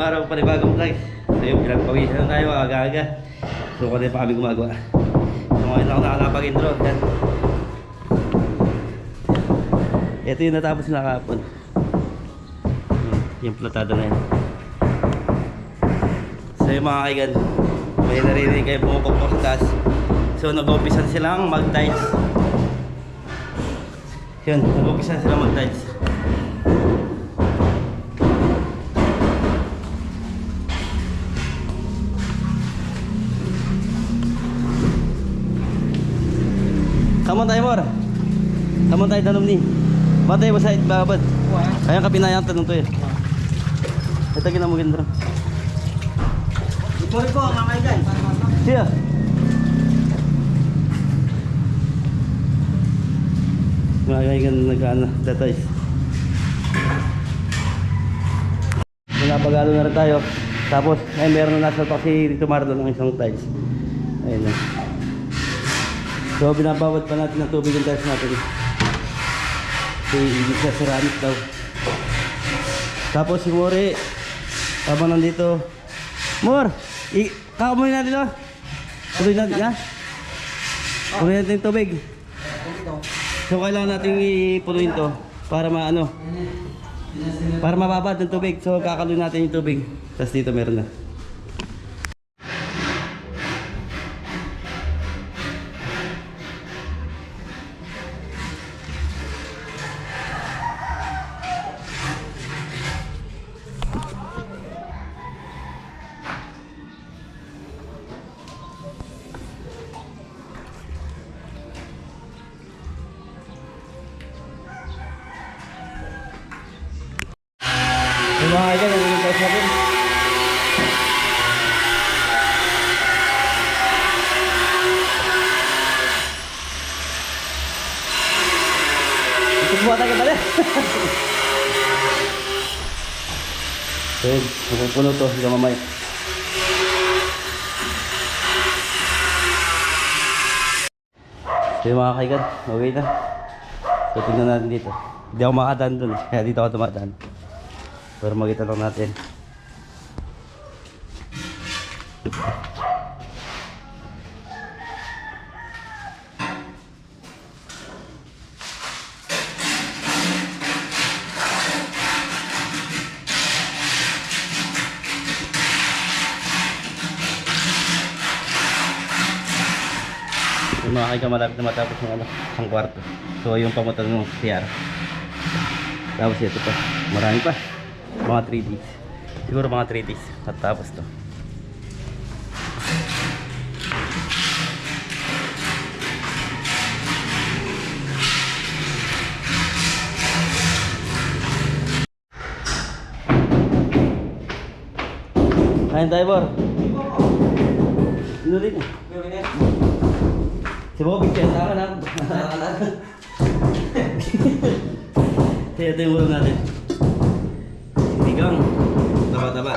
araw, panibagong vlog. So yung pinagpawisan na tayo, aga-aga. So kung pa kami gumagawa. So ngayon lang nakakapag-intro. Yan. Ito yung natapos na kahapon. Yung platado na yun. So yung mga kaigan, may narinig kayo pumupukpok sa taas. So nag-umpisan silang mag-tiles. Yun, nag-umpisan silang mag-tiles. Kamon tayo mor. Kamon tayo tanong ni. Batay mo sa babad. Ayang kapinayang tanong to eh. Ito gina mo gendro. Ipori ko mamay guys. Siya. Magaigan nag-ano, datays. Napagalo na rin tayo. Tapos ay meron na nasa si Rito Mardo ng isang tiles. Ayun na. So binabawad pa natin ng tubig yung tiles natin. So ibig sa ceramic daw. Tapos si Mori habang nandito, Mor, kakamunin natin ito. Tuloy natin, ha? Tuloy natin yung tubig. So kailangan natin ipunuin to para maano, para mababad yung tubig. So kakaluin natin yung tubig. Tapos dito meron na. Yung mga kaigan, nagiging tayo sa akin. Ito buhat agad pala. So yun, mapupuno to hanggang mamaya. So yung mga kaigan, okay na. So tingnan natin dito. Hindi ako makadaan dun eh, kaya dito ako tumadaan. Para makita lang natin. Yung mga kaiga malapit na matapos ng ang kwarto. So yung pamutan ng CR. Tapos ito pa. Marami pa. Mga 3 days. Siguro mga 3 days at tapos to. Kain tayo, Bor. Sinulit mo. Si Bobby, kaya sa akin ha. Ito yung ulam natin. Sinigang. Taba-taba.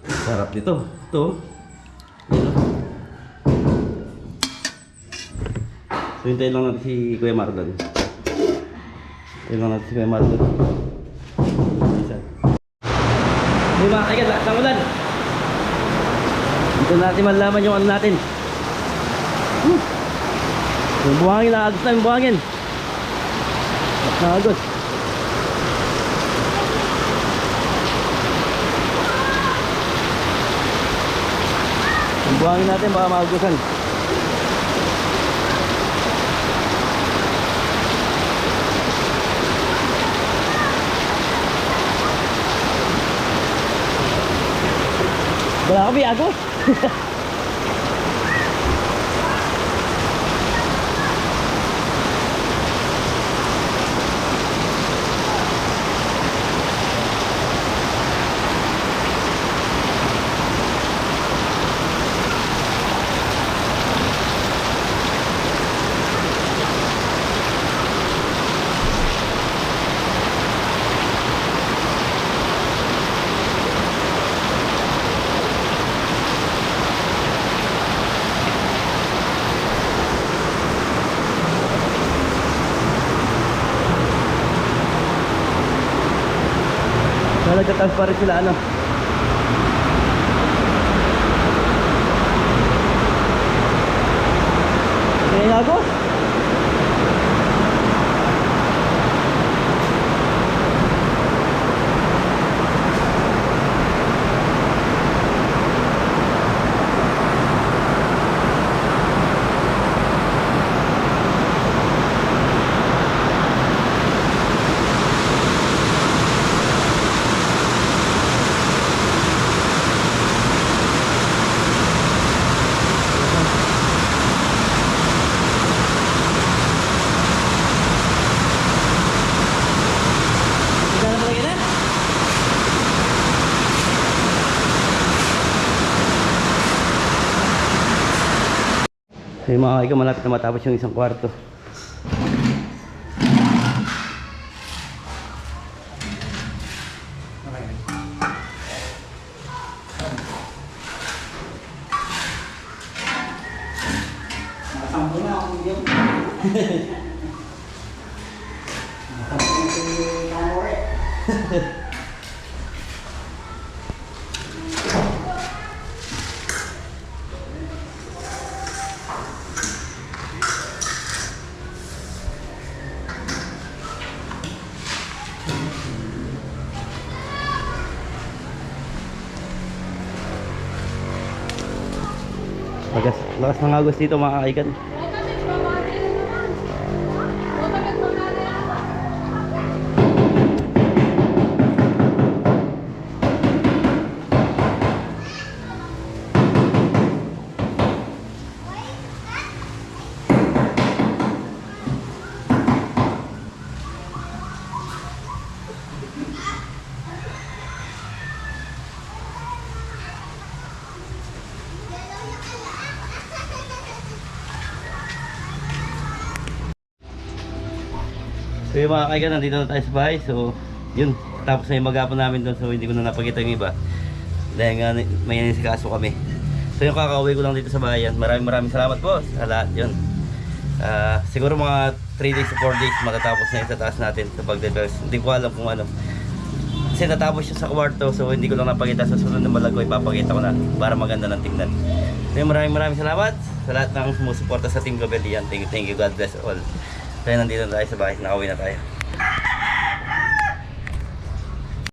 Sarap dito. Ito. Ito. So hintayin lang natin si Kuya Marlon. Hintayin lang natin si Kuya Marlon. Hindi mga kaigan, lakas ng ulan. Dito natin malaman yung ano natin. Yung buhangin, nakagos na yung buhangin. Nakagos. Yung buhangin natin baka makagusan. Wala ka biyago. nagtatas pa rin sila ano. Kaya ako? So yung mga kaiga, malapit na matapos yung isang kwarto. Nakasampo na ako yun. Nakasampo na si Kamore. Lakas ng agos dito mga kaigan. So yung mga kaigan, nandito na tayo sa bahay. So yun, tapos na yung maghapon namin doon. So hindi ko na napakita yung iba dahil nga may nanisikaso kami. So yung kakauwi ko lang dito sa bahay yan. Maraming salamat po sa lahat yun. Siguro mga 3 days to 4 days matatapos na yung taas natin sa pag-develop. Hindi ko alam kung ano, kasi natapos siya sa kwarto. So hindi ko lang napakita. Sa sunod na malago ipapakita ko na para maganda ng tingnan. So yung maraming salamat sa lahat ng sumusuporta sa Team Gabellian. Thank you, God bless all. Kaya nandito na tayo sa bahay, nakauwi na tayo.